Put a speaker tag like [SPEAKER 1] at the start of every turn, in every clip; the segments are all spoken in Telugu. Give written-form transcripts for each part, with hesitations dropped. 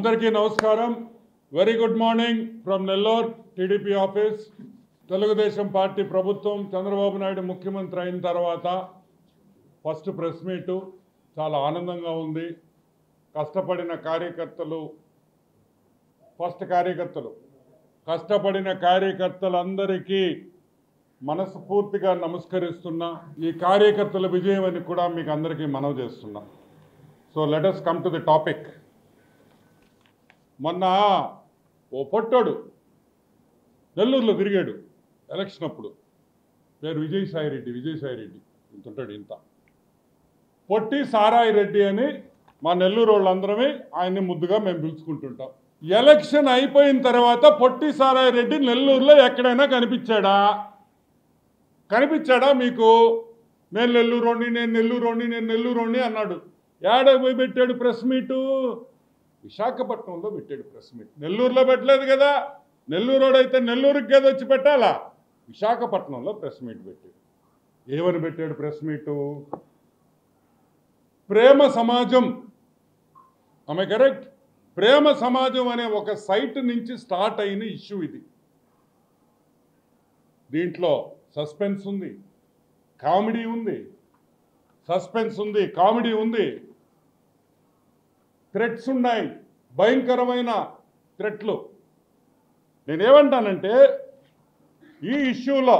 [SPEAKER 1] అందరికీ నమస్కారం. Very good morning from Nellore TDP office. Telugu Desam party ప్రభుత్వం చంద్రబాబు నాయుడు ముఖ్యమంత్రి అయిన తర్వాత ఫస్ట్ ప్రెస్ మీటు చాలా ఆనందంగా ఉంది. కష్టపడిన కార్యకర్తలందరికీ మనస్ఫూర్తిగా నమస్కరిస్తున్నా. ఈ కార్యకర్తల విజయం అని కూడా మీకు అందరికీ మనవి చేస్తున్నా. So let us come to the topic. మొన్న ఓ పొట్టోడు నెల్లూరులో తిరిగాడు ఎలక్షన్ అప్పుడు. పేరు విజయసాయి రెడ్డి ఇంతుంటాడు. ఇంత పొట్టి సారాయి రెడ్డి అని మా నెల్లూరు వాళ్ళందరమే ఆయన్ని ముద్దుగా మేము పిలుచుకుంటుంటాం. ఎలక్షన్ అయిపోయిన తర్వాత పొట్టి సారాయి రెడ్డి నెల్లూరులో ఎక్కడైనా కనిపించాడా మీకు? నేను నెల్లూరోని అన్నాడు. ఏడకు పోయి పెట్టాడు ప్రెస్ మీటు? విశాఖపట్నంలో పెట్టాడు ప్రెస్ మీట్. నెల్లూరులో పెట్టలేదు కదా. నెల్లూరోడైతే నెల్లూరుకి కదా వచ్చి పెట్టాలా? విశాఖపట్నంలో ప్రెస్ మీట్ పెట్టాడు. ఏమని పెట్టాడు ప్రెస్ మీటు? ప్రేమ సమాజం, ఆమె కరెక్ట్, ప్రేమ సమాజం అనే ఒక సైట్ నుంచి స్టార్ట్ అయిన ఇష్యూ ఇది. దీంట్లో సస్పెన్స్ ఉంది, కామెడీ ఉంది, థ్రెట్స్ ఉన్నాయి, భయంకరమైన థ్రెట్లు. నేనేమంటానంటే ఈ ఇష్యూలో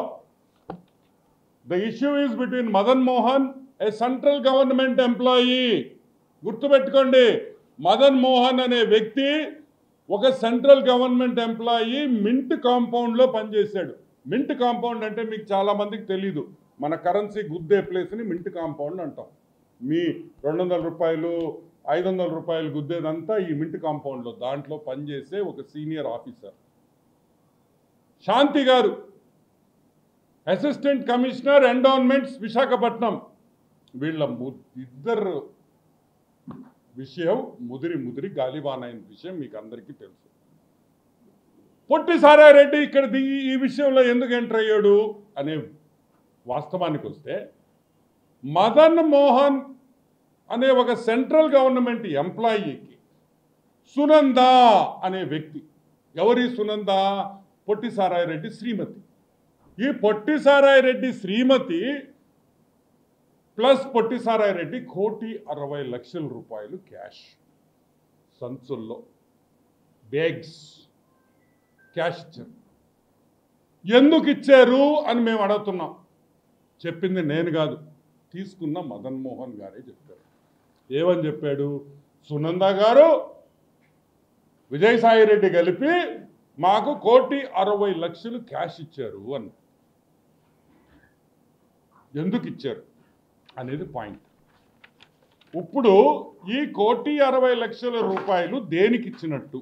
[SPEAKER 1] the issue is between Madan Mohan, A central government employee. గుర్తుపెట్టుకోండి, మదన్ మోహన్ అనే వ్యక్తి ఒక సెంట్రల్ గవర్నమెంట్ ఎంప్లాయీ. మింట్ కాంపౌండ్లో పనిచేశాడు. మింట్ కాంపౌండ్ అంటే మీకు చాలామందికి తెలీదు. మన కరెన్సీ గుద్దే ప్లేస్ని మింట్ కాంపౌండ్ అంటాం. మీ 200 రూపాయలు 500 రూపాయలు గుద్దేదంతా ఈ మింట్ కాంపౌండ్లో. దాంట్లో పనిచేసే ఒక సీనియర్ ఆఫీసర్ శాంతి గారు, అసిస్టెంట్ కమిషనర్ ఎండోన్మెంట్స్ విశాఖపట్నం. వీళ్ళ ఇద్దరు విషయం ముదిరి గాలివానైన విషయం మీకు అందరికీ తెలుసు. పొట్టి సారాయి రెడ్డి ఇక్కడ ఈ విషయంలో ఎందుకు ఎంటర్ అయ్యాడు అనే వాస్తవానికి వస్తే, మదన్ మోహన్ అనే ఒక సెంట్రల్ గవర్నమెంట్ ఎంప్లాయీకి సునంద అనే వ్యక్తి, ఎవరి సునంద? పొట్టి సారాయి రెడ్డి శ్రీమతి. ఈ పొట్టి సారాయి రెడ్డి శ్రీమతి ప్లస్ పొట్టి సారాయి రెడ్డి 1,60,00,000 రూపాయలు క్యాష్ సంచుల్లో, బ్యాగ్స్ క్యాష్ ఇచ్చారు. ఎందుకు ఇచ్చారు అని మేము అడుగుతున్నాం. చెప్పింది నేను కాదు, తీసుకున్న మదన్ మోహన్ గారే చెప్పారు. ఏమని చెప్పాడు? సునంద గారు విజయసాయి రెడ్డి కలిపి మాకు 1,60,00,000 క్యాష్ ఇచ్చారు అని. ఎందుకు ఇచ్చారు అనేది పాయింట్. ఇప్పుడు ఈ 1,60,00,000 రూపాయలు దేనికి ఇచ్చినట్టు?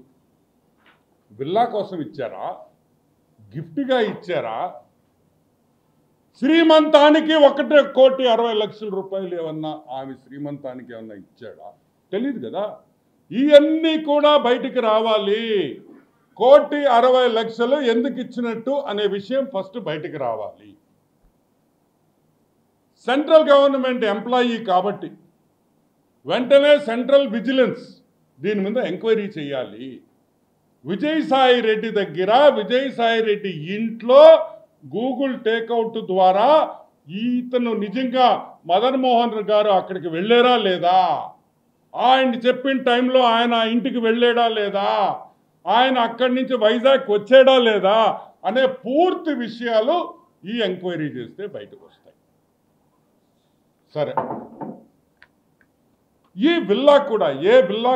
[SPEAKER 1] విల్లా కోసం ఇచ్చారా? గిఫ్ట్గా ఇచ్చారా? శ్రీమంతానికి 1,60,00,000 రూపాయలు ఏమన్నా ఆమె శ్రీమంతానికి ఏమన్నా ఇచ్చాడా? తెలియదు కదా. ఇవన్నీ కూడా బయటికి రావాలి. 1,60,00,000 ఎందుకు ఇచ్చినట్టు అనే విషయం ఫస్ట్ బయటికి రావాలి. సెంట్రల్ గవర్నమెంట్ ఎంప్లాయీ కాబట్టి వెంటనే సెంట్రల్ విజిలెన్స్ దీని మీద ఎంక్వైరీ చేయాలి. విజయసాయి రెడ్డి దగ్గర, విజయసాయి రెడ్డి ఇంట్లో గూగుల్ టేక్అవుట్ ద్వారా ఇతను నిజంగా మదన్ మోహన్ గారు అక్కడికి వెళ్ళారా లేదా, ఆయన చెప్పిన టైంలో ఆయన ఇంటికి వెళ్ళాడా లేదా, ఆయన అక్కడి నుంచి వైజాగ్ వచ్చాడా లేదా అనే పూర్తి విషయాలు ఈ ఎంక్వైరీ చేస్తే బయటకు వస్తాయి. సరే, ఈ విల్లా కూడా ఏ విల్లా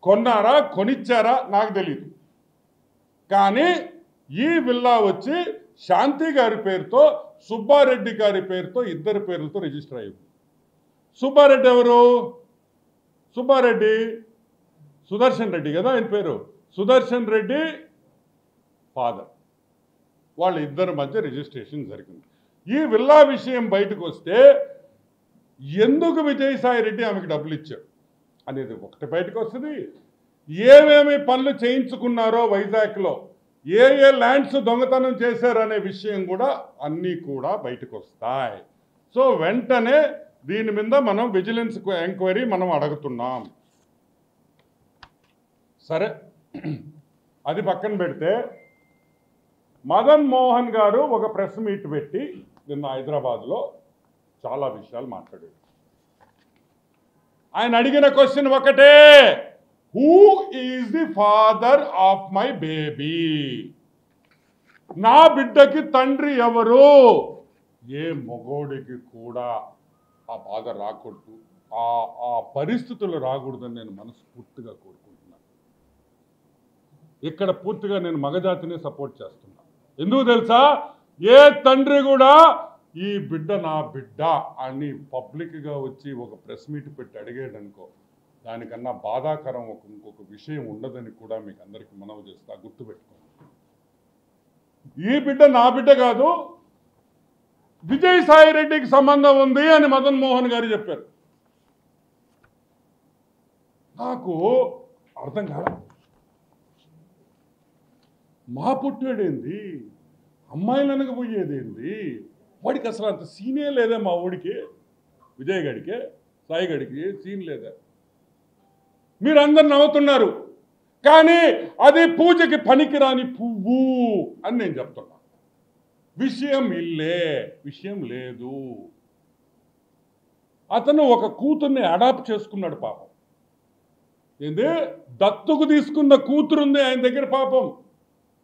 [SPEAKER 1] కొన్నారా కొనిచ్చారా నాకు తెలియదు. కానీ ఈ విల్లా వచ్చి శాంతి గారి పేరుతో, సుబ్బారెడ్డి గారి పేరుతో, ఇద్దరి పేర్లతో రిజిస్టర్ అయ్యింది. సుబ్బారెడ్డి ఎవరు? సుబ్బారెడ్డి సుదర్శన్ రెడ్డి కదా ఆయన పేరు. సుదర్శన్ రెడ్డి ఫాదర్. వాళ్ళ ఇద్దరి మధ్య రిజిస్ట్రేషన్ జరిగింది. ఈ విల్లా విషయం బయటకు వస్తే ఎందుకు విజయసాయి రెడ్డి ఆమెకు డబ్బులు ఇచ్చాడు అనేది ఒకటి బయటకు వస్తుంది. ఏమేమి పనులు చేయించుకున్నారో వైజాగ్లో, ఏ ల్యాండ్స్ దొంగతనం చేశారనే విషయం కూడా అన్నీ కూడా బయటకు వస్తాయి. సో వెంటనే దీని మీద మనం విజిలెన్స్ ఎంక్వైరీ మనం అడుగుతున్నాం. సరే, అది పక్కన పెడితే మదన్ మోహన్ గారు ఒక ప్రెస్ మీట్ పెట్టి నిన్న హైదరాబాద్లో చాలా విషయాలు మాట్లాడారు. ఆయన అడిగిన క్వశ్చన్ ఒకటే, who is the father of my baby? నా బిడ్డకి తండ్రి ఎవరు? ఏ మగోడికి కూడా ఆ బాధ రాకూడదు, ఆ పరిస్థితులు రాకూడదని నేను మనస్ఫూర్తిగా కోరుకుంటున్నాను. ఇక్కడ పూర్తిగా నేను మగజాతిని సపోర్ట్ చేస్తున్నాను. ఎందుకు తెలుసా? ఏ తండ్రి కూడా ఈ బిడ్డ నా బిడ్డ అని పబ్లిక్గా వచ్చి ఒక ప్రెస్ మీట్ పెట్టి అడిగేదనుకో, దానికన్నా బాధాకరం ఇంకొక విషయం ఉండదని కూడా మీకు అందరికీ మనవి చేస్తా. గుర్తుపెట్టుకోండి, ఈ బిడ్డ నా బిడ్డ కాదు, విజయసాయి రెడ్డికి సంబంధం ఉంది అని మదన్ మోహన్ గారు చెప్పారు. నాకు అర్థం కాదు, మా పుట్టాడేంది, అమ్మాయిలు అనకపోయేదేంది, వాడికి అసలు అంత సీనే లేదా? మా ఊడికి, విజయ్ గడికి, సాయి గడికి సీన్ లేదా? మీరందరు నవ్వుతున్నారు, కానీ అది పూజకి పనికిరాని పువ్వు అని నేను చెప్తున్నా. విషయం ఇల్లే, విషయం లేదు. అతను ఒక కూతుర్ని అడాప్ట్ చేసుకున్నాడు పాపం. ఏంది? దత్తుకు తీసుకున్న కూతురుంది ఆయన దగ్గర పాపం.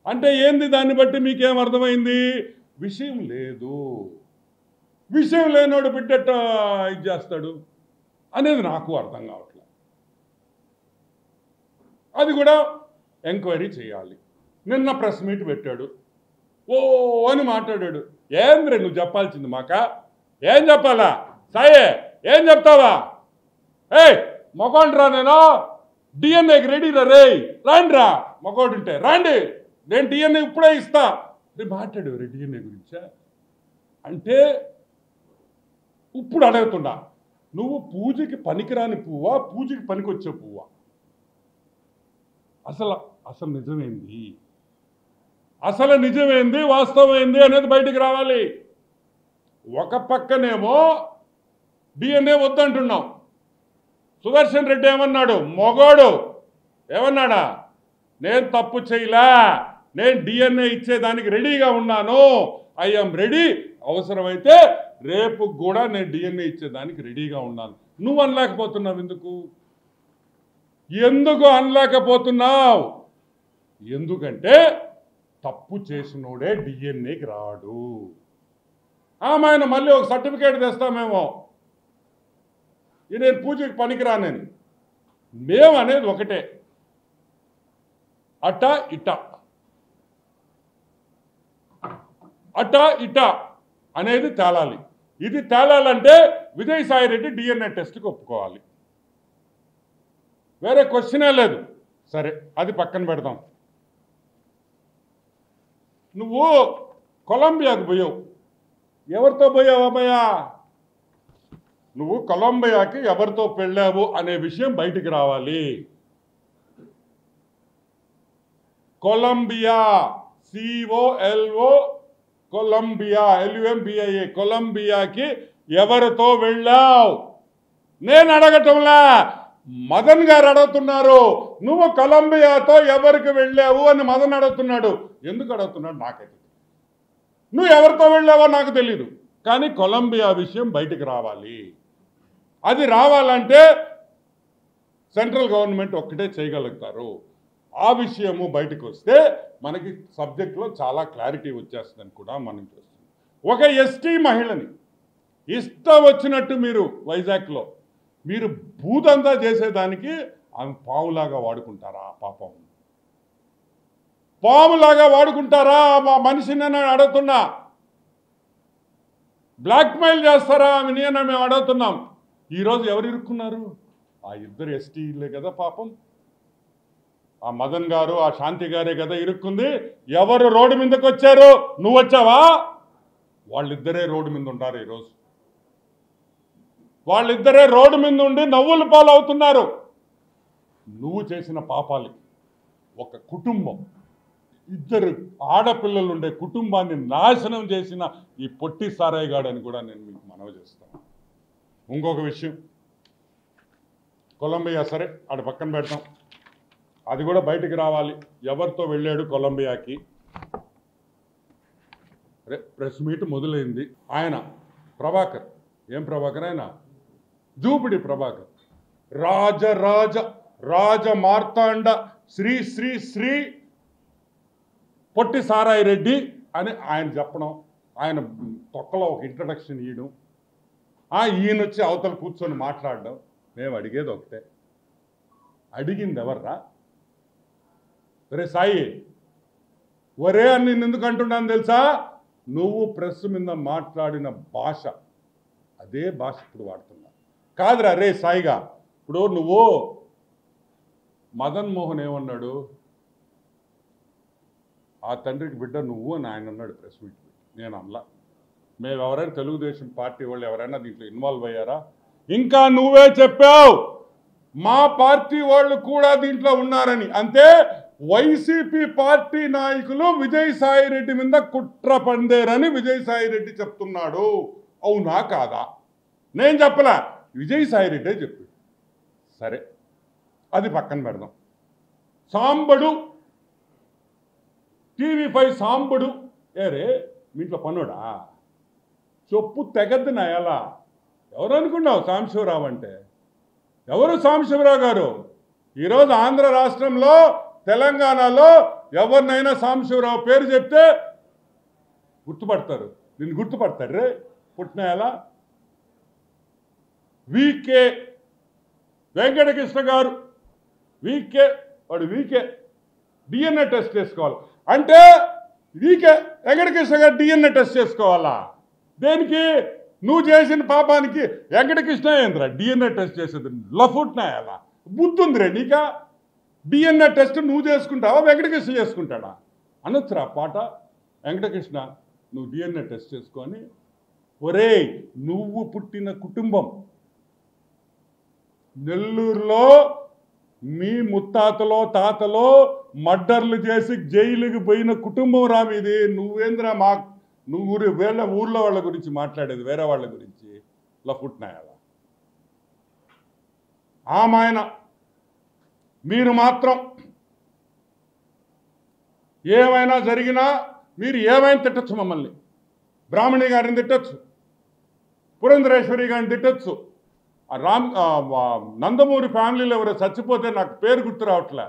[SPEAKER 1] అంటే ఏంది? దాన్ని బట్టి మీకేం అర్థమైంది? విషయం లేదు. విషయం లేనోడు బిడ్డట ఇది చేస్తాడు అనేది నాకు అర్థం కావట్లేదు. అది కూడా ఎంక్వైరీ చేయాలి. నిన్న ప్రెస్ మీట్ పెట్టాడు, ఓ అని మాట్లాడాడు. ఏంద్రే నువ్వు చెప్పాల్సింది మాక? ఏం చెప్పాలా? సాయే ఏం చెప్తావా? ఏయ్ మగోండ్రా, నేను డిఎన్ఏకి రెడీ రే, రాండ్రా, మగోడుంటే రాండి, నేను డిఎన్ఏ ఇప్పుడే ఇస్తా. రే మాట్లాడు డిఎన్ఏ గురించా అంటే ఇప్పుడు అడుగుతున్నా, నువ్వు పూజకి పనికిరాని పువ్వా, పూజకి పనికొచ్చే పువ్వా? అసలు నిజమేంది? అసలు నిజమేంది, వాస్తవమైంది అనేది బయటికి రావాలి. ఒక పక్కనేమో డిఎన్ఏ వద్దంటున్నాం. సుదర్శన్ రెడ్డి ఏమన్నాడు? మొగోడు ఏమన్నాడా? నేను తప్పు చేయలే, నేను డిఎన్ఏ ఇచ్చేదానికి రెడీగా ఉన్నాను, ఐఎమ్ రెడీ, అవసరమైతే రేపు కూడా నేను డిఎన్ఏ ఇచ్చేదానికి రెడీగా ఉన్నాను. నువ్వు అనలేకపోతున్నావు ఎందుకు? ఎందుకు అనలేకపోతున్నావు? ఎందుకంటే తప్పు చేసినోడే డిఎన్ఏకి రాడు. ఆయన మళ్ళీ ఒక సర్టిఫికేట్ తెస్తామేమో, నేను పూజకి పనికిరానని. మేము అనేది ఒకటే, అట ఇట అట ఇట అనేది తేలాలి. ఇది తేలాలంటే విజయసాయి రెడ్డి డిఎన్ఏ టెస్ట్కి ఒప్పుకోవాలి, వేరే క్వశ్చనే లేదు. సరే, అది పక్కన పెడదాం. నువ్వు కొలంబియాకు పోయావు, ఎవరితో పోయావు అమ్మయ్యా? నువ్వు కొలంబియాకి ఎవరితో పెళ్ళావు అనే విషయం బయటికి రావాలి. కొలంబియా, COLO, కొలంబియా, LUMBIA, కొలంబియాకి ఎవరితో వెళ్ళావు? నేను అడగటంలా, మదన్ గారు అడుగుతున్నారు. నువ్వు కొలంబియాతో ఎవరికి వెళ్ళావు అని మదన్ అడుగుతున్నాడు. ఎందుకు అడుగుతున్నాడు నాకైతే, నువ్వు ఎవరితో వెళ్ళావో నాకు తెలీదు, కానీ కొలంబియా విషయం బయటికి రావాలి. అది రావాలంటే సెంట్రల్ గవర్నమెంట్ ఒక్కటే చేయగలుగుతారు. ఆ విషయము బయటకు వస్తే మనకి సబ్జెక్ట్లో చాలా క్లారిటీ వచ్చేస్తుందని కూడా మనం చూస్తున్నాం. ఒక ఎస్టీ మహిళని ఇష్టం వచ్చినట్టు మీరు వైజాగ్లో మీరు భూతంతా చేసేదానికి ఆమె పావులాగా వాడుకుంటారా? పాపం పాములాగా వాడుకుంటారా? మా మనిషిని అడుగుతున్నా. బ్లాక్మెయిల్ చేస్తారా ఆమెని అని మేము అడుగుతున్నాం. ఈరోజు ఎవరు ఇరుక్కున్నారు? ఆ ఇద్దరు ఎస్టీలే కదా పాపం. ఆ మదన్ గారు, ఆ శాంతి గారే కదా ఇరుక్కుంది. ఎవరు రోడ్డు మీదకి వచ్చారు? నువ్వు వచ్చావా? వాళ్ళిద్దరే రోడ్డు మీద ఉంటారు ఈరోజు. వాళ్ళిద్దరే రోడ్డు మీద ఉండి నవ్వుల పాలు అవుతున్నారు. నువ్వు చేసిన పాపాలకి ఒక కుటుంబం, ఇద్దరు ఆడపిల్లలు ఉండే కుటుంబాన్ని నాశనం చేసిన ఈ పొట్టి సారాయిగాడని కూడా నేను మీకు మనవి చేస్తాను. ఇంకొక విషయం, కొలంబియా సరే ఆడ పక్కన పెడతాం. అది కూడా బయటికి రావాలి. ఎవరితో వెళ్ళాడు కొలంబియాకి? ప్రెస్ మీట్ మొదలైంది. ఆయన ప్రభాకర్, ఏం ప్రభాకర్ ఆయన? జూపిడి ప్రభాకర్. రాజ మార్తాండ శ్రీ శ్రీ శ్రీ పొట్టి సారాయి రెడ్డి అని ఆయన చెప్పడం, ఆయన తొక్కలో ఒక ఇంట్రడక్షన్ ఇవ్వడం, ఈయన వచ్చి అవతల కూర్చొని మాట్లాడడం. మేము అడిగేది ఒకటే, అడిగింది ఎవర్రా? ఒరే సాయి, ఒరే అని నేను ఎందుకు అంటున్నాను తెలుసా? నువ్వు ప్రెస్ మీద మాట్లాడిన భాష అదే భాష ఇప్పుడు వాడుతున్నా కాదురా. రే సాయిగా, ఇప్పుడు నువ్వు మదన్ మోహన్ ఏమన్నాడు? ఆ తండ్రికి బిడ్డ నువ్వు అని ఆయన అన్నాడు ప్రెస్ మీట్. నేను అనలా. మేము ఎవరైనా తెలుగుదేశం పార్టీ వాళ్ళు ఎవరైనా దీంట్లో ఇన్వాల్వ్ అయ్యారా? ఇంకా నువ్వే చెప్పావు మా పార్టీ వాళ్ళు కూడా దీంట్లో ఉన్నారని. అంతే, వైసీపీ పార్టీ నాయకులు విజయసాయి రెడ్డి మీద కుట్ర పందేరని విజయసాయి రెడ్డి చెప్తున్నాడు. అవునా కాదా? నేను చెప్పలా, విజయసాయి రెడ్డే చెప్పాడు. సరే, అది పక్కన పెడదాం. సాంబడు, TV5 సాంబడు ఏరే మీ ఇంట్లో పనుడా? చొప్పు తెగద్దు నా ఎలా. ఎవరు అనుకున్నావు సాంబశివరావు అంటే? ఎవరు సాంబశివరావు గారు? ఈరోజు ఆంధ్ర రాష్ట్రంలో, తెలంగాణలో ఎవరినైనా సాంబశివరావు పేరు చెప్తే గుర్తుపడతారు. నిన్ను గుర్తుపడతారు రే పుట్టిన ఎలా. వీకే వెంకటకృష్ణ గారు, వాడు వీకే DNA టెస్ట్ చేసుకోవాలి అంటే వీకే వెంకటకృష్ణ గారు DNA టెస్ట్ చేసుకోవాలా? దేనికి? నువ్వు చేసిన పాపానికి వెంకటకృష్ణ ఏంద్రా DNA టెస్ట్ చేసేది? లఫుట్నా ఎలా బుద్ధుందిరే నీకా? DNA టెస్ట్ నువ్వు చేసుకుంటావా, వెంకటకృష్ణ చేసుకుంటాడా? అనొచ్చురా పాట. వెంకటకృష్ణ నువ్వు DNA టెస్ట్ చేసుకొని, ఒరే నువ్వు పుట్టిన కుటుంబం నెల్లూరులో మీ ముత్తాతలో తాతలో మర్డర్లు చేసి జైలుకి పోయిన కుటుంబం రా మీది. నువ్వేంద్రా నువ్వు వేరే ఊర్లో వాళ్ళ గురించి మాట్లాడేది, వేరే వాళ్ళ గురించి లఫుట్నాయాల. ఆమాయన మీరు మాత్రం ఏమైనా జరిగినా మీరు ఏమైనా తిట్టచ్చు మమ్మల్ని. బ్రాహ్మణి గారిని తిట్టచ్చు, పురంధరేశ్వరి గారిని తిట్టచ్చు. నందమూరి ఫ్యామిలీలో ఎవరో చచ్చిపోతే నాకు పేరు గుర్తు రావట్లే,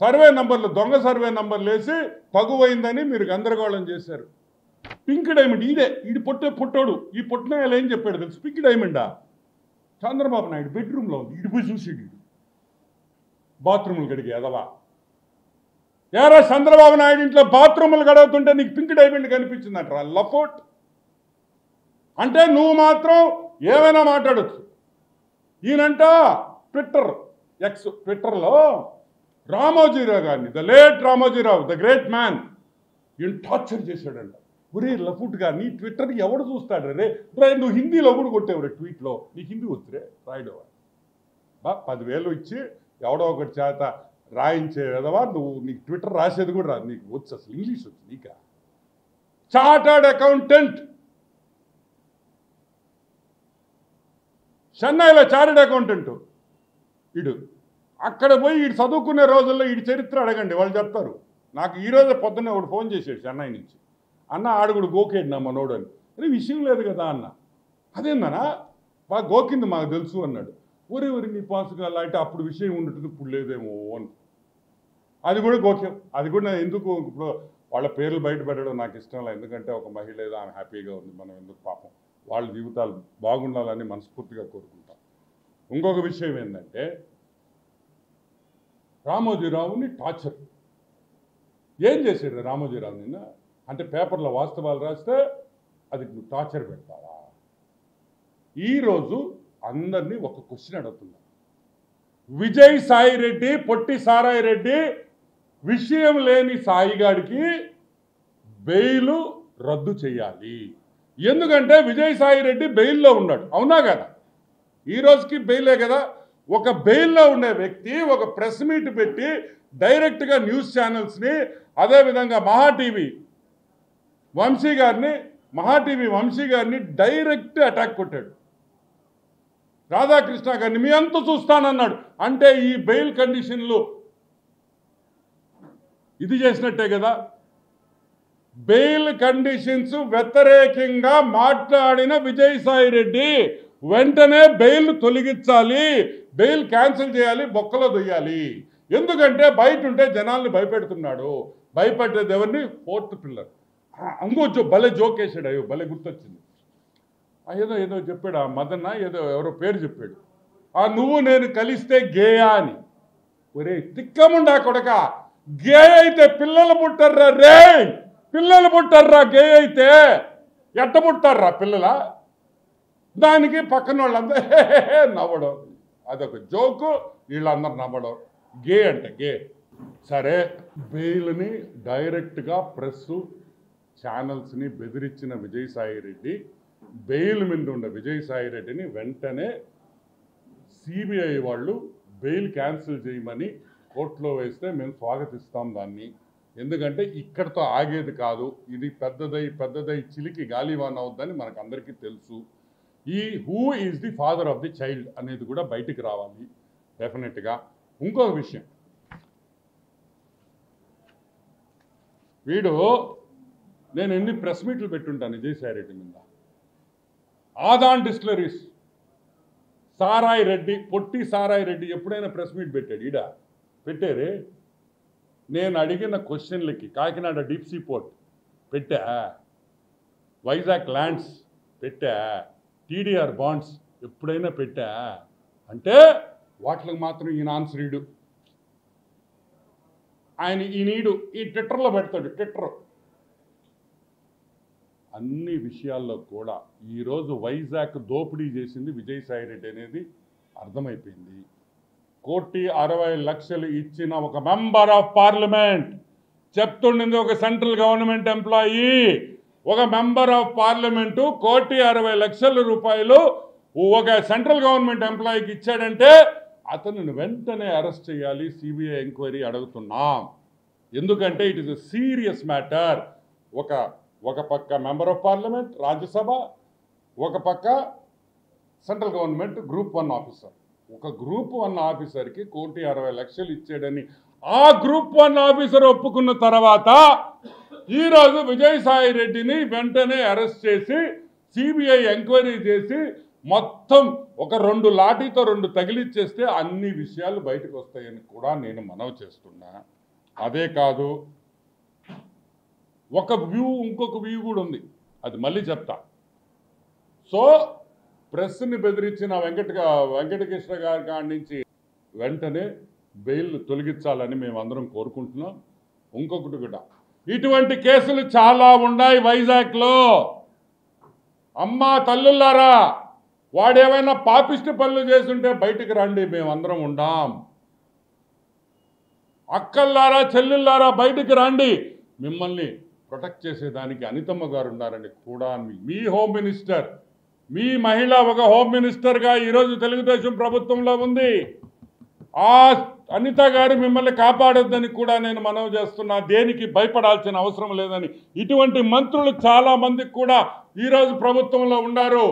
[SPEAKER 1] సర్వే నంబర్లు, దొంగ సర్వే నంబర్లు వేసి తగువైందని మీరు గందరగోళం చేశారు. పింక్ డైమండ్ ఈడు పుట్టోడు. ఈ పుట్టినాయాలు ఏం చెప్పాడు తెలుసు? పింక్ డైమండా చంద్రబాబు నాయుడు బెడ్రూమ్లో ఉంది. ఈడు పోయి చూసాడు, ఈడు బాత్రూములు గడిగే ఎదవా. ఏరా చంద్రబాబు నాయుడు ఇంట్లో బాత్రూములు గడవుతుంటే నీకు పింక్ డైమండ్ కనిపించిందంటారా? లఫోట్ అంటే నువ్వు మాత్రం ఏమైనా మాట్లాడచ్చు. ఈయనంట ట్విట్టర్లో రామోజీరావు గారిని, the late Ramoji Rao, the great man, ఈయన టార్చర్ చేశాడంట. ఒరే లఫుట్ గారిని ట్విట్టర్ ఎవడు చూస్తాడు రే? నువ్వు హిందీలో కూడా కొట్టేవరే ట్వీట్లో. నీకు హిందీ వచ్చురే రాయడం. 10,000 ఇచ్చి ఎవడో ఒకటి చేత రాయించే విధవా నువ్వు. నీకు ట్విట్టర్ రాసేది కూడా రాదు, నీకు వచ్చు అసలు ఇంగ్లీష్ వచ్చు నీకా? చార్టర్డ్ అకౌంటెంట్, చెన్నైలో చార్టర్డ్ అకౌంటెంట్ ఈడు. అక్కడ పోయి ఈడు చదువుకునే రోజుల్లో ఈడు చరిత్ర అడగండి, వాళ్ళు చెప్తారు. నాకు ఈరోజే పొద్దున్నే ఒకడు ఫోన్ చేసాడు చెన్నై నుంచి. అన్న ఆడుగుడు గోకేడు నా మనోడు అని. అరే విషయం లేదు కదా అన్న. అదేందనా బాగా గోకింది మాకు తెలుసు అన్నాడు. ఊరి నీ పాసుగా అంటే అప్పుడు విషయం ఉండటం ఇప్పుడు లేదేమో అని. అది కూడా గోక్యం. అది కూడా నేను ఎందుకు ఇప్పుడు వాళ్ళ పేర్లు బయట పెట్టడం నాకు ఇష్టం లేదు. ఎందుకంటే ఒక మహిళ ఏదో ఆమె హ్యాపీగా ఉంది, మనం ఎందుకు పాపం వాళ్ళ జీవితాలు బాగుండాలని మనస్ఫూర్తిగా కోరుకుంటాం. ఇంకొక విషయం ఏంటంటే రామోజీరావుని టార్చర్ ఏం చేశాడు రామోజీరావు నిన్న అంటే పేపర్లో వాస్తవాలు రాస్తే అది టార్చర్ పెడతావా? ఈరోజు అందరినీ ఒక క్వశ్చన్ అడుగుతున్నా. విజయసాయి రెడ్డి, పొట్టి సారాయి రెడ్డి విషయం లేని సాయిగాడికి బెయిల్ రద్దు చేయాలి. ఎందుకంటే విజయసాయి రెడ్డి బెయిల్లో ఉన్నాడు, అవునా కదా? ఈ రోజుకి బెయిలే కదా. ఒక బెయిల్లో ఉండే వ్యక్తి ఒక ప్రెస్ మీట్ పెట్టి డైరెక్ట్గా న్యూస్ ఛానల్స్ని, అదేవిధంగా మహాటీవీ వంశీ గారిని డైరెక్ట్ అటాక్ కొట్టాడు. రాధాకృష్ణ గారిని మీ అంత చూస్తానన్నాడు. అంటే ఈ బెయిల్ కండిషన్లు ఇది చేసినట్టే కదా. బెయిల్ కండిషన్స్ వ్యతిరేకంగా మాట్లాడిన విజయసాయి రెడ్డి వెంటనే బెయిల్ తొలగించాలి, బెయిల్ క్యాన్సిల్ చేయాలి, బొక్కలో దొయ్యాలి. ఎందుకంటే బయట ఉంటే జనాల్ని భయపెడుతున్నాడు. భయపెట్టేది ఎవరిని? Fourth pillar. ఇంకో భలే జోక్ వేసాడు. అయ్యో భలే గుర్తొచ్చింది. ఏదో చెప్పాడు, ఆ మదన్న ఏదో ఎవరో పేరు చెప్పాడు. నువ్వు నేను కలిస్తే గేయా అని. ఒరే తిక్కముండా కొడక, గే అయితే పిల్లలు పుట్టారా రే, పిల్లలు పుట్టారా గే అయితే? ఎట్ట పుట్టారా పిల్లల? దానికి పక్కన వాళ్ళందరూ నవ్వడం, అదొక జోకు, వీళ్ళందరూ నవ్వడం. గే అంటే గే. సరే, బెయిల్ని డైరెక్ట్గా ప్రెస్ ఛానల్స్ని బెదిరించిన విజయసాయి రెడ్డి, బెయిల్ మీద ఉన్న విజయసాయి రెడ్డిని వెంటనే సిబిఐ వాళ్ళు బెయిల్ క్యాన్సిల్ చేయమని కోర్టులో వేస్తే మేము స్వాగతిస్తాం దాన్ని. ఎందుకంటే ఇక్కడితో ఆగేది కాదు, ఇది పెద్దదై చిలికి గాలివాన్ అవుద్దని మనకు అందరికీ తెలుసు. ఈ who is the father of the child అనేది కూడా బయటికి రావాలి డెఫినెట్గా. ఇంకొక విషయం, వీడు నేను ఎన్ని ప్రెస్ మీట్లు పెట్టుంటాను విజయసాయి రెడ్డి మీద. ఆదాన్ డిస్టిలరీస్ సారాయి రెడ్డి, పొట్టి సారాయి రెడ్డి ఎప్పుడైనా ప్రెస్ మీట్ పెట్టాడు? ఈడ పెట్టారే. నేను అడిగిన క్వశ్చన్లకి కాకినాడ డీప్ సీ పోర్ట్ పెట్టా, వైజాగ్ ల్యాండ్స్ పెట్టా, టీడీఆర్ బాండ్స్ ఎప్పుడైనా పెట్టా అంటే వాటికి మాత్రం ఈయన ఆన్సర్ ఈడు. ఈయనీడు ఈ ట్విట్టర్లో పెడతాడు. ట్విట్టర్ అన్ని విషయాల్లో కూడా ఈరోజు వైజాగ్ దోపిడీ చేసింది విజయసాయి రెడ్డి అనేది అర్థమైపోయింది. 1,60,00,000 ఇచ్చిన ఒక మెంబర్ ఆఫ్ పార్లమెంట్, చెప్తుండింది ఒక సెంట్రల్ గవర్నమెంట్ ఎంప్లాయీ, ఒక మెంబర్ ఆఫ్ పార్లమెంటు 1,60,00,000 రూపాయలు ఒక సెంట్రల్ గవర్నమెంట్ ఎంప్లాయీకి ఇచ్చాడంటే అతను వెంటనే అరెస్ట్ చేయాలి, సిబిఐ ఎంక్వైరీ అడుగుతున్నాం. ఎందుకంటే it is a serious matter. ఒక పక్క మెంబర్ ఆఫ్ పార్లమెంట్ రాజ్యసభ, ఒక పక్క సెంట్రల్ గవర్నమెంట్ గ్రూప్ 1 ఆఫీసర్. ఒక గ్రూప్ 1 ఆఫీసర్కి 1,60,00,000 ఇచ్చాడని ఆ గ్రూప్ 1 ఆఫీసర్ ఒప్పుకున్న తర్వాత ఈరోజు విజయసాయి రెడ్డిని వెంటనే అరెస్ట్ చేసి సిబిఐ ఎంక్వైరీ చేసి మొత్తం ఒక 2 లాఠీతో 2 తగిలిచ్చేస్తే అన్ని విషయాలు బయటకు వస్తాయని కూడా నేను మనవి చేస్తున్నా. అదే కాదు, ఒక వ్యూ, ఇంకొక వ్యూ కూడా ఉంది, అది మళ్ళీ చెప్తా. సో ప్రెస్ని బెదిరించిన వెంకటకృష్ణ గారి కాడి నుంచి వెంటనే బెయిల్ తొలగించాలని మేమందరం కోరుకుంటున్నాం. ఇంకొకటి కూడా, ఇటువంటి కేసులు చాలా ఉన్నాయి వైజాగ్లో. అమ్మా తల్లులారా, వాడేమైనా పాపిష్టి పనులు చేస్తుంటే బయటికి రండి, మేమందరం ఉండాం. అక్కల్లారా చెల్లెల్లారా బయటికి రండి, మిమ్మల్ని ప్రొటెక్ట్ చేసేదానికి అనితమ్మ గారు ఉన్నారని కూడా మీ హోమ్ మినిస్టర్, మీ మహిళ ఒక హోమ్ మినిస్టర్గా ఈరోజు తెలుగుదేశం ప్రభుత్వంలో ఉంది. ఆ అనిత గారు మిమ్మల్ని కాపాడొద్దని కూడా నేను మనవి చేస్తున్నా. దేనికి భయపడాల్సిన అవసరం లేదని. ఇటువంటి మంత్రులు చాలా మందికి కూడా ఈరోజు ప్రభుత్వంలో ఉన్నారు,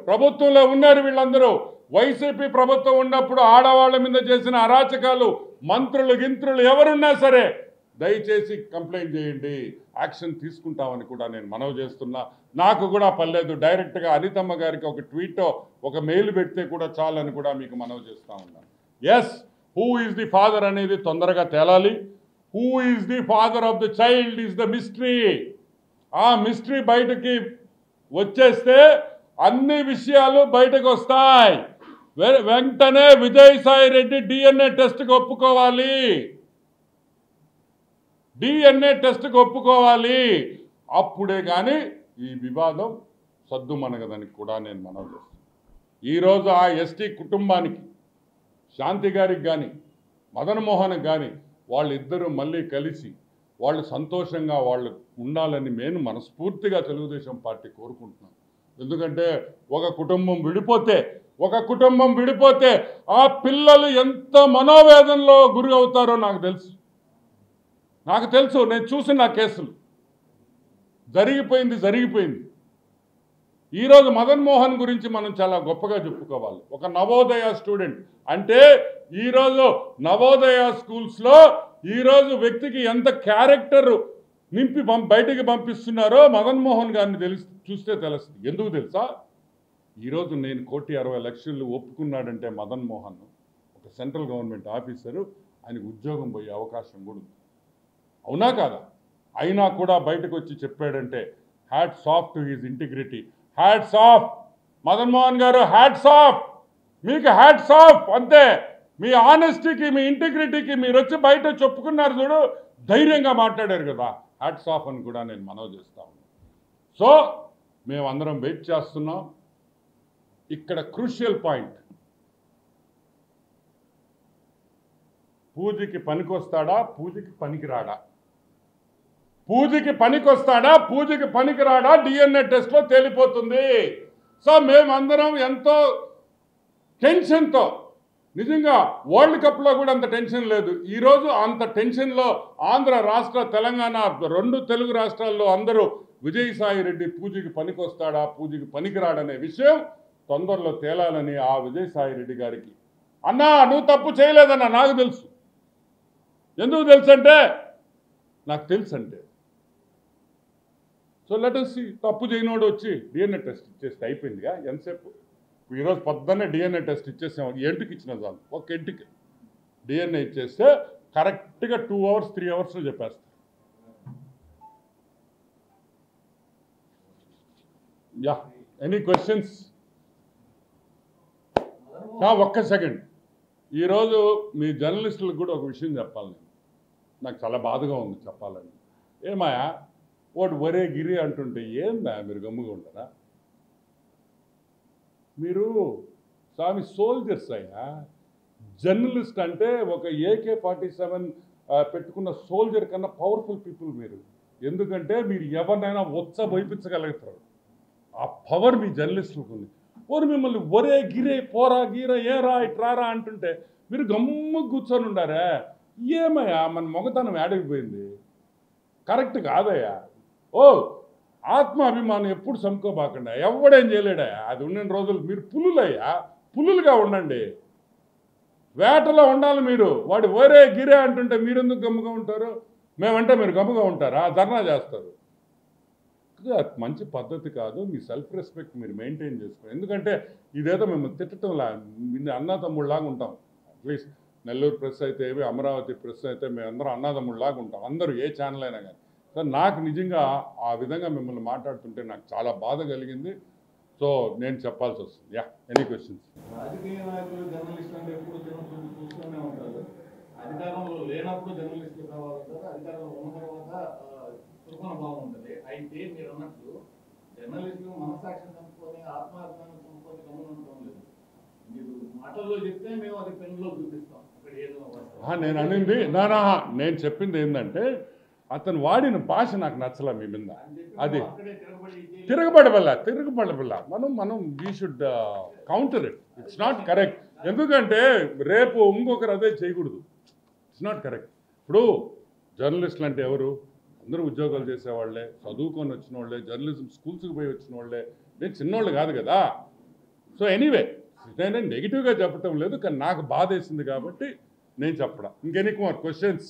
[SPEAKER 1] ప్రభుత్వంలో ఉన్నారు. వీళ్ళందరూ వైసీపీ ప్రభుత్వం ఉన్నప్పుడు ఆడవాళ్ళ మీద చేసిన అరాచకాలు మంత్రులు గింత్రులు ఎవరున్నా సరే దయచేసి కంప్లైంట్ చేయండి, యాక్షన్ తీసుకుంటామని కూడా నేను మనవి చేస్తున్నా. నాకు కూడా పర్లేదు, డైరెక్ట్గా అనితమ్మ గారికి ఒక ట్వీటో ఒక మెయిల్ పెడితే కూడా చాలని కూడా మీకు మనవి చేస్తూ ఉన్నాను. Yes, who is the father అనేది తొందరగా తేలాలి. Who is the father of the child is the mystery. ఆ మిస్టరీ బయటకి వచ్చేస్తే అన్ని విషయాలు బయటకు వస్తాయి. వెంటనే విజయసాయి రెడ్డి డిఎన్ఏ టెస్ట్కి ఒప్పుకోవాలి, డిఎన్ఏ టెస్ట్కి ఒప్పుకోవాలి. అప్పుడే కానీ ఈ వివాదం సద్దుమణగదని కూడా నేను మనవి చేస్తాను. ఈరోజు ఆ ఎస్టీ కుటుంబానికి, శాంతి గారికి కానీ మదన్ మోహన్కి కానీ వాళ్ళిద్దరూ మళ్ళీ కలిసి వాళ్ళు సంతోషంగా వాళ్ళు ఉండాలని నేను మనస్ఫూర్తిగా తెలుగుదేశం పార్టీ కోరుకుంటున్నాను. ఎందుకంటే ఒక కుటుంబం విడిపోతే ఆ పిల్లలు ఎంత మనోవేదనలో గురి అవుతారో నాకు తెలుసు. నేను చూసిన కేసులు జరిగిపోయింది. ఈరోజు మదన్ మోహన్ గురించి మనం చాలా గొప్పగా చెప్పుకోవాలి. ఒక నవోదయ స్టూడెంట్ అంటే ఈరోజు నవోదయ స్కూల్స్లో ఈరోజు వ్యక్తికి ఎంత క్యారెక్టర్ నింపి బయటికి పంపిస్తున్నారో మదన్ మోహన్ గారిని చూస్తే తెలుస్తుంది. ఎందుకు తెలుసా? ఈరోజు నేను 1,60,00,000 ఒప్పుకున్నాడంటే మదన్ మోహన్ ఒక సెంట్రల్ గవర్నమెంట్ ఆఫీసరు, ఆయనకు ఉద్యోగం పోయే అవకాశం కూడా ఉంది. అవునా కాదా? అయినా కూడా బయటకు వచ్చి చెప్పాడంటే hats off to his integrity. Hats off Madan Mohan గారు, హ్యాట్స్ ఆఫ్ మీకు, హ్యాట్స్ ఆఫ్. అంతే. మీ ఆనెస్టీకి, మీ ఇంటిగ్రిటీకి మీరు వచ్చి బయట చెప్పుకున్నారు చూడు, ధైర్యంగా మాట్లాడారు కదా, హ్యాట్స్ ఆఫ్ అని కూడా నేను మనవి చేస్తా ఉన్నాను. సో మేమందరం వెయిట్ చేస్తున్నాం. ఇక్కడ క్రూషియల్ పాయింట్, పూజకి పనికొస్తాడా, పూజకి పనికిరాడా? పూజకి పనికొస్తాడా, పూజకి పనికిరాడా డిఎన్ఏ టెస్ట్లో తేలిపోతుంది. సో మేమందరం ఎంతో టెన్షన్తో, నిజంగా వరల్డ్ కప్లో కూడా అంత టెన్షన్ లేదు. ఈరోజు అంత టెన్షన్లో ఆంధ్ర రాష్ట్ర, తెలంగాణ 2 తెలుగు రాష్ట్రాల్లో అందరూ విజయసాయి రెడ్డి పూజకి పనికొస్తాడా, పూజకి పనికిరాడనే విషయం తొందరలో తేలాలని ఆ విజయసాయి రెడ్డి గారికి, అన్నా నువ్వు తప్పు చేయలేదన్నా నాకు తెలుసు. ఎందుకు తెలుసు అంటే నాకు తెలుసు అంటే. So let us see. తప్పు చేయనోడు వచ్చి డిఎన్ఏ టెస్ట్ ఇచ్చేస్తే అయిపోయిందిగా. ఎంతసేపు? ఈరోజు పొద్దున్నే డిఎన్ఏ టెస్ట్ ఇచ్చేసాం. ఎంటికి ఇచ్చిన చాలు, ఒక ఇంటికి డిఎన్ఏ ఇచ్చేస్తే కరెక్ట్గా 2 hours 3 hours చెప్పేస్తారు. Yeah, any questions? ఒక్క సెకండ్. ఈరోజు మీ జర్నలిస్టులకు కూడా ఒక విషయం చెప్పాలి. నాకు చాలా బాధగా ఉంది చెప్పాలని. ఏమాయా వాడు ఒరే గిరి అంటుంటే ఏందా మీరు గమ్ముగా ఉంటారా? మీరు స్వామి సోల్జర్స్ అయ్యా. జర్నలిస్ట్ అంటే ఒక AK-47 పెట్టుకున్న సోల్జర్ కన్నా పవర్ఫుల్ పీపుల్ మీరు. ఎందుకంటే మీరు ఎవరినైనా వైపించగలుగుతారు. ఆ పవర్ మీ జర్నలిస్టులకు ఉంది. మిమ్మల్ని ఒరే గిరే, పోరా గీరా, ఏరా ఇట్రారా అంటుంటే మీరు గమ్ము కూర్చొని ఉండారా? ఏమయ్యా మన మొగతనం ఏడైపోయింది? కరెక్ట్ కాదయ్యా. ఆత్మాభిమానం ఎప్పుడు సముకోబాకండి. ఎవడేం చేయలేడా? అది ఉన్న రోజులు మీరు పులులయ్యా, పులులుగా ఉండండి. వేటలో ఉండాలి మీరు. వాడు ఒరే గిరే అంటుంటే మీరెందుకు గమ్ముగా ఉంటారు? మేమంటే మీరు గమ్ముగా ఉంటారా? ధర్నా చేస్తారు. మంచి పద్ధతి కాదు. మీ సెల్ఫ్ రెస్పెక్ట్ మీరు మెయింటైన్ చేసుకోండి. ఎందుకంటే ఇదేదో మేము తిట్టడంలా, అన్నదమ్ముళ్ళలాగా ఉంటాం. అట్లీస్ట్ నెల్లూరు ప్రెస్ అయితే ఏవి, అమరావతి ప్రెస్ అయితే మేమందరం అన్నదమ్ముళ్ళలాగా ఉంటాం, అందరూ ఏ ఛానల్ అయినా కానీ. సో నాకు నిజంగా ఆ విధంగా మిమ్మల్ని మాట్లాడుతుంటే నాకు చాలా బాధ కలిగింది. సో నేను చెప్పాల్సి వస్తుంది. Yeah, any questions?
[SPEAKER 2] రాజకీయ నాయకులు జర్నలిస్టులు అంటే ఎప్పుడు చూస్తూనే ఉంటారు. అధికారంలో లేనప్పుడు జర్నలిస్టులు కావాలంటారు, అధికారంలో ఉన్న తర్వాత తుర్కొన బాగుంటుంది. అయితే మీరు అన్నట్లు జర్నలిస్టులు మనసాక్షిని చంపుకొని, ఆత్మాభిమానం చంపుకొని గమనం లేదు. మీరు మాటల్లో చెప్తే మేము అది పెన్లో చూపిస్తాం. అక్కడ ఏదో
[SPEAKER 1] నేను అనింది నేను చెప్పింది ఏంటంటే అతను వాడిన భాష నాకు నచ్చలే మీ మీద. అది తిరగబడబల్ల మనం we should counter it. It's not correct. ఎందుకంటే రేపు ఇంకొకరు అదే చేయకూడదు. It's not correct. ఇప్పుడు జర్నలిస్టులు అంటే ఎవరు? అందరూ ఉద్యోగాలు చేసేవాళ్లే, చదువుకొని వచ్చిన వాళ్ళే, జర్నలిజం స్కూల్స్కి పోయి వచ్చిన వాళ్ళే. నేను చిన్నోళ్ళు కాదు కదా. సో ఎనీవే, నేను నెగిటివ్గా చెప్పటం లేదు, కానీ నాకు బాధ వేసింది కాబట్టి నేను చెప్పడం. ఇంకెనీ కుమార్ క్వశ్చన్స్?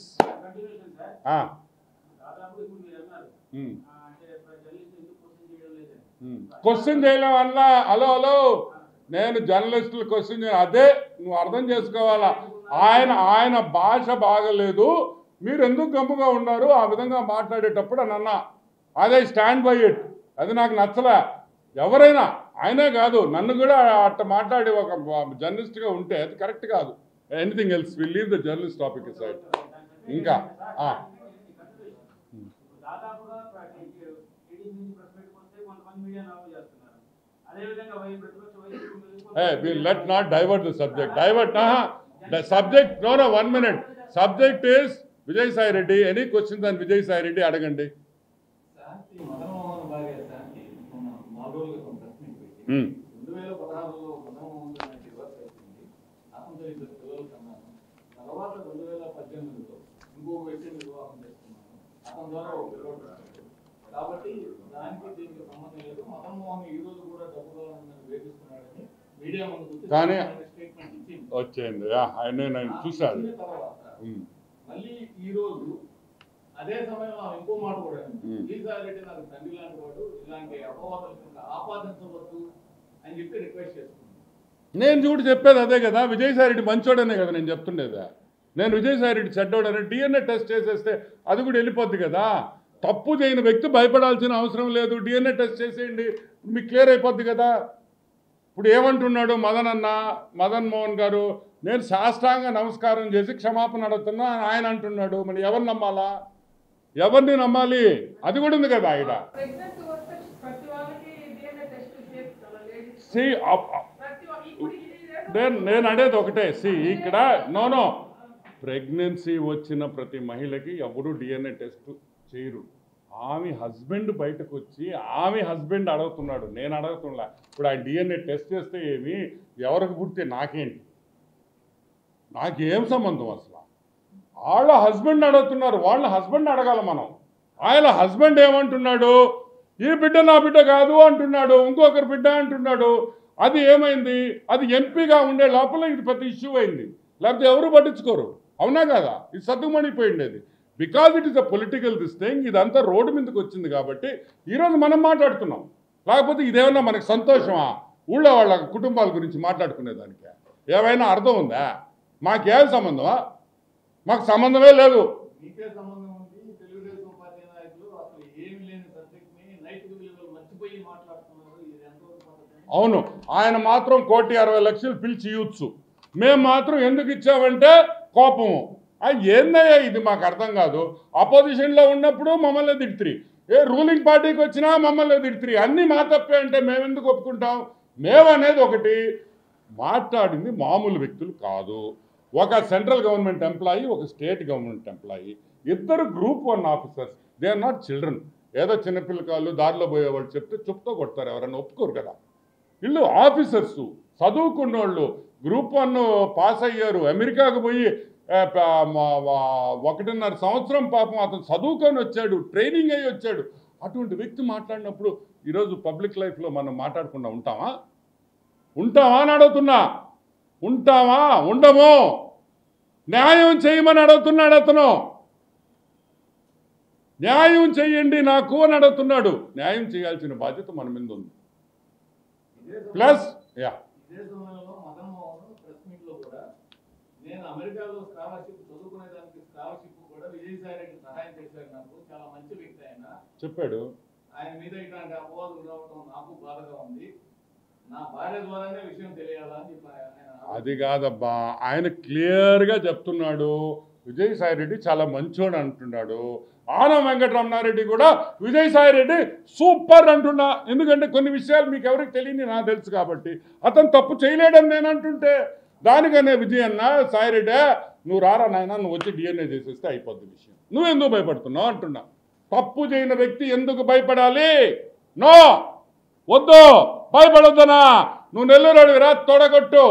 [SPEAKER 1] క్వశ్చన్ చేయడం వల్ల హలో నేను జర్నలిస్టులు క్వశ్చన్ చేయను. అదే నువ్వు అర్థం చేసుకోవాలా. ఆయన భాష బాగలేదు, మీరు ఎందుకు గమ్ముగా ఉన్నారు ఆ విధంగా మాట్లాడేటప్పుడు అని అన్నా. అదే స్టాండ్ బై ఇట్. అది నాకు నచ్చలే. ఎవరైనా, ఆయనే కాదు నన్ను కూడా అట్ట మాట్లాడి ఒక జర్నలిస్ట్గా ఉంటే అది కరెక్ట్ కాదు. Anything else, will leave the journalist topic side. ఇంకా we'll let not divert the subject. The subject, no, 1 minute. Subject is Vijay Sai Reddy. Any questions on Vijay Sai Reddy? Adagandi.
[SPEAKER 2] కాబట్టి దానికి దీనికి సంబంధం లేదు. మదన్ మోహన్ ఈ రోజు కూడా డబ్బు కావాలని వేధిస్తున్నాడని మీడియా ముందుకు
[SPEAKER 1] కానీ
[SPEAKER 2] స్టేట్మెంట్ ఇచ్చింది.
[SPEAKER 1] వచ్చింది నేను చూశాను.
[SPEAKER 2] తర్వాత మళ్ళీ ఈ రోజు అదే సమయంలో ఇంకో మాట కూడా విజయసాయి రెడ్డి నాకు తండ్రి లాంటి వాడు, ఇలాంటి అపవాదాలు ఆపాదించవద్దు అని చెప్పి రిక్వెస్ట్ చేస్తున్నాను.
[SPEAKER 1] నేను చూడు చెప్పేది అదే కదా, విజయసాయి రెడ్డి మంచోడనే కదా నేను చెప్తుండేదా. నేను విజయసాయి రెడ్డి చెడ్డోడని డిఎన్ఏ టెస్ట్ చేసేస్తే అది కూడా వెళ్ళిపోద్ది కదా. తప్పు చేయని వ్యక్తి భయపడాల్సిన అవసరం లేదు, డిఎన్ఏ టెస్ట్ చేసేయండి, మీకు క్లియర్ అయిపోద్ది కదా. ఇప్పుడు ఏమంటున్నాడు మదన్ మోహన్ గారు, నేను సాష్టాంగ నమస్కారం చేసి క్షమాపణ అడుగుతున్నా ఆయన అంటున్నాడు. మరి ఎవరిని నమ్మాలా, ఎవరిని నమ్మాలి? అది కూడా ఉంది కదా ఆయన. నేను అనేది ఒకటే, ఇక్కడ నో ప్రెగ్నెన్సీ వచ్చిన ప్రతి మహిళకి ఎవరు డిఎన్ఏ టెస్ట్ చేయరు. ఆమె హస్బెండ్ బయటకు వచ్చి ఆమె హస్బెండ్ అడుగుతున్నాడు, నేను అడుగుతున్నా. ఇప్పుడు ఆయన డిఎన్ఏ టెస్ట్ చేస్తే ఏమి, ఎవరికి పుడితే నాకేంటి, నాకేం సంబంధం అసలు? వాళ్ళ హస్బెండ్ అడుగుతున్నారు, వాళ్ళ హస్బెండ్ అడగాల మనం. ఆయన హస్బెండ్ ఏమంటున్నాడు, ఈ బిడ్డ నా బిడ్డ కాదు అంటున్నాడు, ఇంకొకరి బిడ్డ అంటున్నాడు. అది ఏమైంది? అది ఎంపీగా ఉండే లోపల ఇది పెద్ద ఇష్యూ అయింది, లేకపోతే ఎవరు పట్టించుకోరు. అవునా కదా? ఇది సర్దుమణిపోయిండేది. Because it is a political this thing. ఇదంతా రోడ్డు మీదకి వచ్చింది కాబట్టి ఈరోజు మనం మాట్లాడుతున్నాం. లేకపోతే ఇదేమన్నా మనకు సంతోషమా? ఊళ్ళో వాళ్ళ కుటుంబాల గురించి మాట్లాడుకునేదానికి ఏమైనా అర్థం ఉందా? మాకేం సంబంధమా? మాకు సంబంధమే లేదు. అవును, ఆయన మాత్రం 1,60,00,000 పిలిచి ఇవ్వచ్చు, మేము మాత్రం ఎందుకు ఇచ్చామంటే కోపము. ఏందయ్యా ఇది? మాకు అర్థం కాదు. అపోజిషన్లో ఉన్నప్పుడు మమ్మల్ని తిడుతురి, రూలింగ్ పార్టీకి వచ్చినా మమ్మల్ని తిడుతురి. అన్నీ మా తప్పే అంటే మేము ఎందుకు ఒప్పుకుంటాం? మేమనేది ఒకటి, మాట్లాడింది మామూలు వ్యక్తులు కాదు. ఒక సెంట్రల్ గవర్నమెంట్ ఎంప్లాయీ, ఒక స్టేట్ గవర్నమెంట్ ఎంప్లాయీ, ఇద్దరు group 1 officers. They are not children. ఏదో చిన్నపిల్లకాళ్ళు దారిలో పోయేవాళ్ళు చెప్తే చెప్తూ కొడతారు, ఎవరన్నా ఒప్పుకోరు కదా. వీళ్ళు ఆఫీసర్సు, చదువుకున్నోళ్ళు, గ్రూప్ 1 పాస్ అయ్యారు, అమెరికాకు పోయి 1.5 సంవత్సరం పాపం అతను చదువుకొని వచ్చాడు, ట్రైనింగ్ అయ్యి వచ్చాడు. అటువంటి వ్యక్తి మాట్లాడినప్పుడు ఈరోజు పబ్లిక్ లైఫ్లో మనం మాట్లాడకుండా ఉంటామా అని అడుగుతున్నా. ఉంటామా? ఉండము. న్యాయం చేయమని అడుగుతున్నాడు అతను. న్యాయం చేయండి నాకు అని అడుగుతున్నాడు. న్యాయం చేయాల్సిన బాధ్యత మన మీద ఉంది. ప్లస్
[SPEAKER 2] నేను అమెరికాలో స్కాలర్షిప్ చదువుకునేదానికి స్కాలర్షిప్ కూడా విజయసాయి రెడ్డి సహాయం చేశాడు. నాకు చాలా మంచి వ్యక్తి ఆయన
[SPEAKER 1] చెప్పాడు.
[SPEAKER 2] ఆయన మీద ఇట్లాంటి అపవాదులు రావడం నాకు బాధగా ఉంది. నా భార్య ద్వారానే విషయం తెలియాలని చెప్పి
[SPEAKER 1] అది కాదబ్బా, ఆయన క్లియర్గా చెప్తున్నాడు. విజయసాయి రెడ్డి చాలా మంచోడు అంటున్నాడు. ఆనం వెంకటరమణారెడ్డి కూడా విజయసాయి రెడ్డి సూపర్ అంటున్నా. ఎందుకంటే కొన్ని విషయాలు మీకు ఎవరికి తెలియని నాకు తెలుసు కాబట్టి. అతను తప్పు చేయలేడని నేను అంటుంటే దానికనే విజయన్న, సాయిరెడ్డి నువ్వు రారా నాయన, నువ్వు వచ్చి డిఎన్ఏ చేసేస్తే అయిపోద్ది విషయం, నువ్వెందుకు భయపడుతున్నావు అంటున్నా. తప్పు చేయని వ్యక్తి ఎందుకు భయపడాలి? నో, వద్దు, భయపడొద్దనా. నువ్వు నెల్లూరు రా, తొడగొట్టు.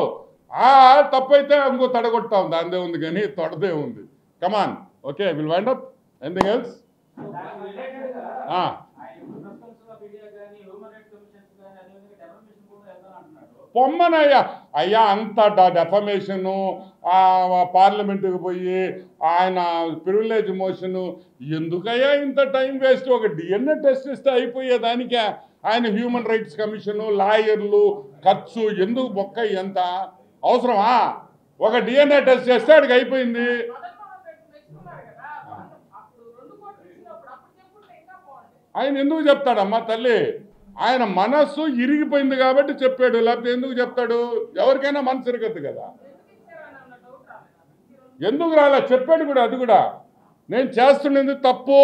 [SPEAKER 1] తప్పు అయితే ఇంకో తడగొట్టాం, దానిదే ఉంది కానీ తొడదే ఉంది. Come on, okay, will wind up. Anything else? పొమ్మనయ్యా అయ్యా, అంత డెఫమేషను, పార్లమెంటుకి పోయి ఆయన ప్రివిలేజ్ మోషను ఎందుకయ్యా ఇంత టైం వేస్ట్? ఒక డిఎన్ఏ టెస్ట్ ఇస్తే అయిపోయేదానికే ఆయన హ్యూమన్ రైట్స్ కమిషను, లాయర్లు, ఖర్చు ఎందుకు బొక్క? ఎంత అవసరమా? ఒక డిఎన్ఏ టెస్ట్ చేస్తే అడిగి అయిపోయింది. ఆయన ఎందుకు చెప్తాడమ్మా తల్లి? ఆయన మనస్సు ఇరిగిపోయింది కాబట్టి చెప్పాడు, లేకపోతే ఎందుకు చెప్తాడు? ఎవరికైనా మనసు ఇరగద్దు కదా. ఎందుకు రాలే చెప్పాడు కూడా. అది కూడా నేను చేస్తున్నది తప్పు.